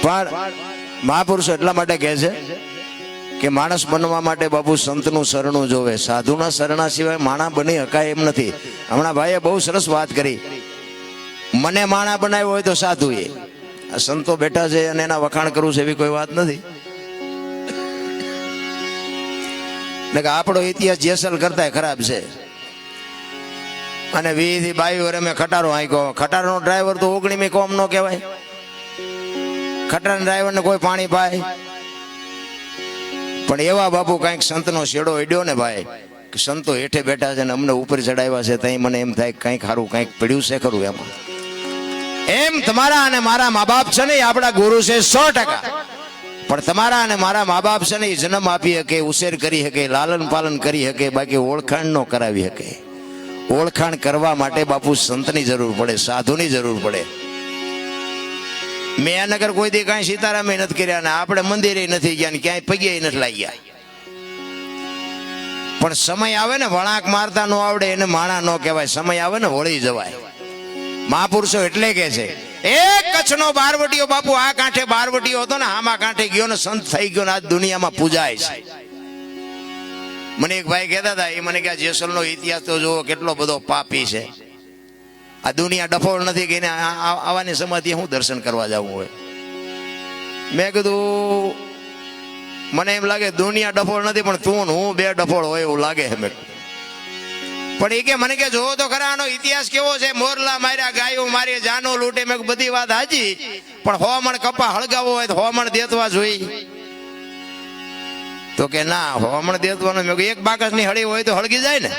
પણ મહાપુરુષો એટલા માટે કહે છે કે માણસ બનવા માટે બાપુ સંતનું શરણું જોવે, સાધુના શરણા સિવાય માણા બની શકાય એમ નથી. હમણાં ભાઈએ બહુ સરસ વાત કરી, મને માણા બનાવ્યો હોય તો સાધુ એ. સંતો બેઠા છે અને એના વખાણ કરવું છે એવી કોઈ વાત નથી. આપણો ઇતિહાસ જેસલ કરતા ખરાબ છે. અને 20 થી 22 વર્ષ મેં ખટારો હાંક્યો. ખટારાનો ડ્રાઈવર તો 19મી કોમ નો કહેવાય. ખટારા ડ્રાઈવરને કોઈ પાણી પાય, પણ એવા બાપુ કઈક સંતનો શેડો અડ્યો ને ભાઈ, કે સંતો હેઠે બેઠા છે ને અમને ઉપર ચડાવ્યા છે, તઈ મને એમ થાય કઈક સારું કઈક પડ્યું છે ખરું એમાં. એમ તમારા અને મારા મા બાપ છે ને આપણા ગુરુ છે 100%, પણ તમારા અને મારા મા બાપ છે ને એ જન્મ આપી શકે, ઉછેર કરી શકે, લાલન પાલન કરી શકે, બાકી ઓળખાણ ન કરાવી શકે. ઓળખાણ કરવા માટે બાપુ સંતની જરૂર પડે, સાધુની જરૂર પડે. મેં નગર કોઈ દી કાંઈ સીતારામે નથી કર્યા ને આપણે મંદિરે નથી ગયા ને ક્યાંય પગે નથી લાગ્યા. પણ સમય આવે ને વળાંક મારતા ન આવડે એને માણા ન કહેવાય. સમય આવે ને વળી જવાય. મહાપુરુષો એટલે કે છે એક કચ્છનો બારવટીયો બાપુ આ કાંઠે બારવટીયો હતો ને આમાં કાંઠે ગયો ને સંત થઈ ગયો ને આજ દુનિયામાં પૂજાય છે. મને એક ભાઈ કહેતા હતા, એ મને કે જેસલનો ઇતિહાસ તો જુઓ કેટલો બધો પાપી છે. આ દુનિયા ડફોળ નથી કે આવાની સમાધિ હું દર્શન કરવા જવું હોય. મેં કીધું મને એમ લાગે દુનિયા ડફોળ નથી પણ તું હું બે ડફોળ હોય એવું લાગે છે. પણ એ કે મને કે જોવો તો ખરા આનો ઇતિહાસ કેવો છે. મોરલા માર્યા, ગાયો મારી, જાનો લૂંટે. મેં બધી વાત હાજી, પણ 100 મણ કપા હળગાવો હોય તો 100 મણ દેતવા જોઈ. તો કે ના 100 મણ દેતવાનું. મેં એક બાકસની હળી હોય તો હળગી જાય ને.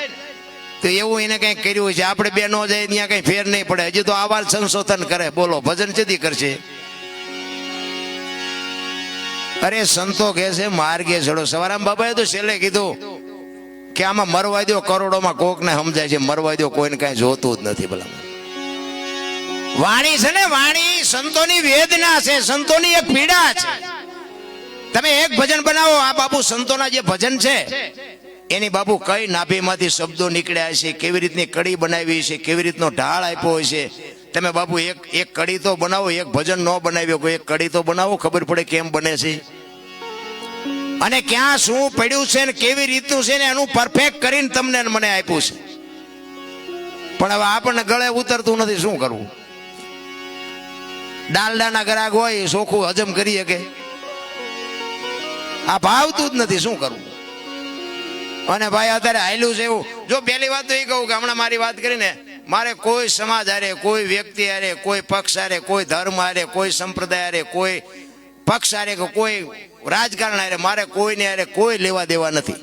તો એવું એને કંઈક કર્યું છે. આપણે બે નો જાય ત્યાં કઈ ફેર નહીં પડે. હજી તો આવા સંશોધન કરે. બોલો ભજન ચેદી કરશે. અરે સંતો કહે છે માર્ગે ચડો. સવારામ બાબાએ તો છેલ્લે કીધું કે આમાં મરવા દો, કરોડોમાં કોક ને સમજાય છે, મરવા દો, કોઈને કઈ જોતું જ નથી. ભલા વાણી છે ને, વાણી સંતોની વેદના છે, સંતોની એક પીડા છે. તમે એક ભજન બનાવો, આ બાપુ સંતોના જે ભજન છે એની બાપુ કઈ નાભીમાંથી શબ્દો નીકળ્યા છે, કેવી રીતની કડી બનાવી છે, કેવી રીતનો ઢાળ આપ્યો હોય છે. તમે બાપુ એક કડી તો બનાવો, એક ભજન ન બનાવ્યો કોઈ એક કડી તો બનાવો, ખબર પડે કેમ બને છે અને ક્યાં શું પડ્યું છે ને કેવી રીતનું છે ને એનું પરફેક્ટ કરીને તમને મને આપ્યું છે. પણ હવે આપણને ગળે ઉતરતું નથી, શું કરવું? ડાલડાના ગ્રાહક હોય ચોખ્ખું હજમ કરી શકે, આ ભાવતું જ નથી, શું કરવું? અને ભાઈ અત્યારે હાલ્યું છે એવું. જો પહેલી વાત તો એ કહું કે હમણાં મારી વાત કરીને મારે કોઈ સમાજ હારે, કોઈ વ્યક્તિ હારે, કોઈ પક્ષ હારે, કોઈ ધર્મ હારે, કોઈ સંપ્રદાય હારે, કોઈ પક્ષ હારે કે કોઈ રાજકારણ હારે મારે કોઈને હારે કોઈ લેવા દેવા નથી.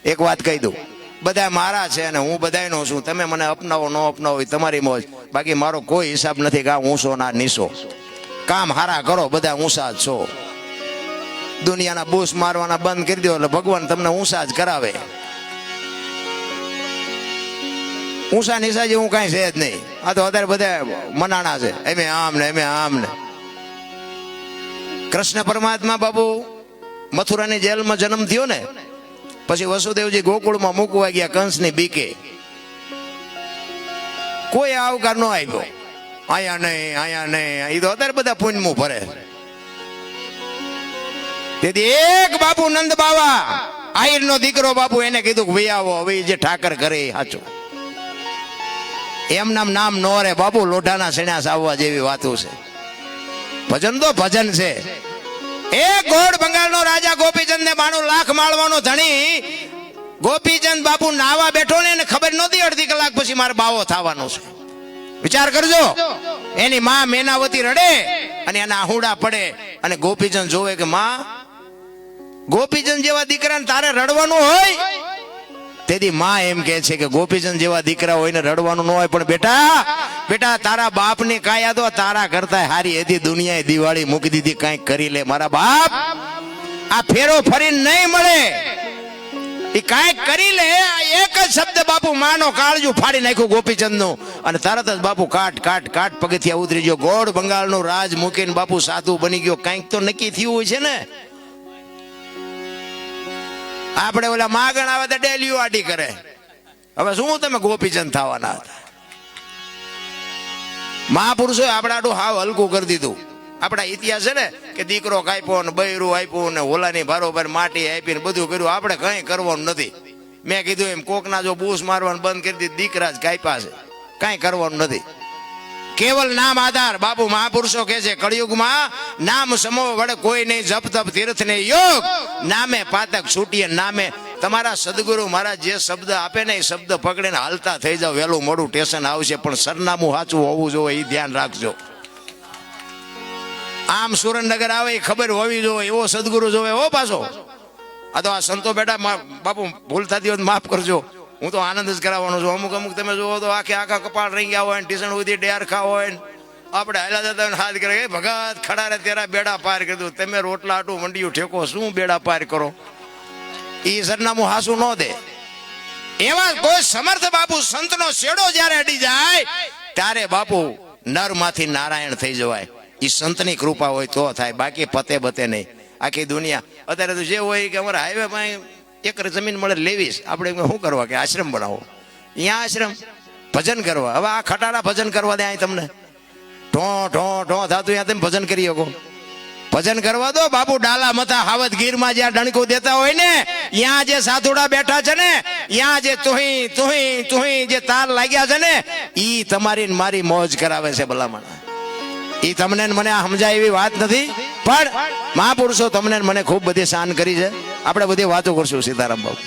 એક વાત કહી દઉં, બધા મારા છે અને હું બધાનો છું. તમે મને અપનાવો ન અપનાવો એ તમારી મોજ, બાકી મારો કોઈ હિસાબ નથી કે આ ઊંચો ના નીચો. કામ હારા કરો, બધા ઊંચા જ છો. દુનિયાના બૂસ મારવાના બંધ કરી દો એટલે ભગવાન તમને ઊંચા જ કરાવે. ઊંચા નીચા જેવું કઈ છે જ નહીં. આ તો અત્યારે બધા મનાણા છે, એમે આમ ને એમે આમ ને. કૃષ્ણ પરમાત્મા બાપુ મથુરાની જેલમાં જન્મ થયો ને પછી વસુદેવજી ગોકુળમાં મૂકવા ગયા કંસની બીકે. કોઈ આવકાર ન આપ્યો. આયા નહીં, આયા નહીં. એ તો અત્યારે બધા પુણ્યમું ભરે. તેથી એક બાપુ નંદ બાવા આહિર નો દીકરો બાપુ એને કીધું કે ભાઈ આવો, હવે જે ઠાકર કરે એ સાચું. એમ નામ નો રે બાપુ. લોઢાના સણ્યા આવવા જેવી વાતો છે. ભજન તો ભજન છે. એક ગોળ બંગાળનો રાજા ગોપીચંદ ને 92 લાખ માળવાનો ધણી ગોપીચંદ બાપુ નાવા બેઠો ને એને ખબર નહોતી અડધી કલાક પછી મારે બાવો થવાનો છે. વિચાર કરજો. એની માં મેનાવતી રડે અને એના આહુડા પડે અને ગોપીચંદ જોવે કે માં ગોપીચંદ જેવા દીકરાને તારે રડવાનું હોય. તેથી માં એમ કહે છે કે ગોપીચંદ જેવા દીકરા હોય ને રડવાનું ન હોય, પણ બેટા તારા બાપની કાયા તો તારા કરતા હારી હતી. દુનિયાએ દિવાળી મૂકી દીધી, કંઈક કરી લે મારા બાપ. આ ફેરો ફરીને નહીં મળે, એ કાંઈક કરી લે. એક જ શબ્દ બાપુ માનો કાળજું ફાડી નાખ્યું ગોપીચંદ નું અને તરત જ બાપુ કાટ પગથિયા ઉતરી ગયો. ગોળ બંગાળનું રાજ મૂકીને બાપુ સાધુ બની ગયો. કંઈક તો નક્કી થયું હોય છે ને. આપણે ઓલા માગણ આવે તો ડેલીઓ આડી કરે. હવે શું તમે ગોપીચંદ થવાના હતા? મહાપુરુષોએ આપણા આડું હાવ હલકું કરી દીધું. આપણા ઇતિહાસ છે ને કે દીકરો કાપ્યો ને બૈરું આપ્યું ને હોલાની ભારોભાર માટી આપીને બધું કર્યું, આપણે કંઈ કરવાનું નથી. મેં કીધું એમ કોકના જો બૂસ મારવાનું બંધ કરી દીધી, દીકરા જ કાપ્યા છે, કાંઈ કરવાનું નથી. કેવલ નામ આધાર. બાપુ મહાપુરુષો કહે છે કળિયુગમાં નામ સમો વડે કોઈ નહીં, જપ તપ તીર્થ ને યોગ, નામે પાતક છૂટીએ નામે. તમારા સદગુરુ મહારાજ જે શબ્દ આપે ને એ શબ્દ પકડીને હાલતા થઈ જાવ. વહેલું મોડું ટેશન આવશે, પણ સરનામું સાચું હોવું જોઈએ, એ ધ્યાન રાખજો. આમ સુરેન્દ્રનગર આવે એ ખબર હોવી જોઈએ, એવો સદગુરુ જોવે હો પાછો. આ તો આ સંતો બેટા બાપુ ભૂલ થતી હોય માફ કરજો, હું તો આનંદ જ કરાવવાનો છું. અમુક અમુક તમે જોવો તો આખા કપાળ રહી ગયા હોય, ટીશન ઉધી ડેરખા હોય, આપણે હાલા જતા હોય હાથ કરે ભગત ખડા રે તેરા બેડા પાર કરી દઉં. તમે રોટલા આટું મંડિયું ઠેકો, શું બેડા પાર કરો? એ સરનામું હાસું ન દે. એવા કોઈ સમર્થ બાપુ સંતનો શેડો જ્યારે અડી જાય ત્યારે બાપુ નરમાંથી નારાયણ થઈ જવાય. એ સંતની કૃપા હોય તો થાય, બાકી પતે બતે નહીં. આખી દુનિયા અત્યારે તો જે હોય કે અમારા હાઈવેમાં એકર જમીન મળે લેવીશ, આપણે શું કરવા કે આશ્રમ બનાવો, અહીંયા આશ્રમ ભજન કરવા. હવે આ ખટારા ભજન કરવા દે અહીં તમને ઢો ઢો ઢો થતું, ત્યાં તમે ભજન કરી શકો. ભજન કરવા દો બાપુ. ડાલા મથા હાવત ગીરમાં જ્યાં ડણકું દેતા હોય ને, ત્યાં જે સાધુડા બેઠા છે ને, ત્યાં જે તુહી તુહી તુહી જે તાર લાગ્યા છે ને, ઈ તમારી મારી મોજ કરાવે છે ભલામણ. એ તમને મને સમજાય એવી વાત નથી, પણ મહાપુરુષો તમને મને ખૂબ બધી શાન કરી છે. આપણે બધી વાતો કરશું સીતારામ બાપુ.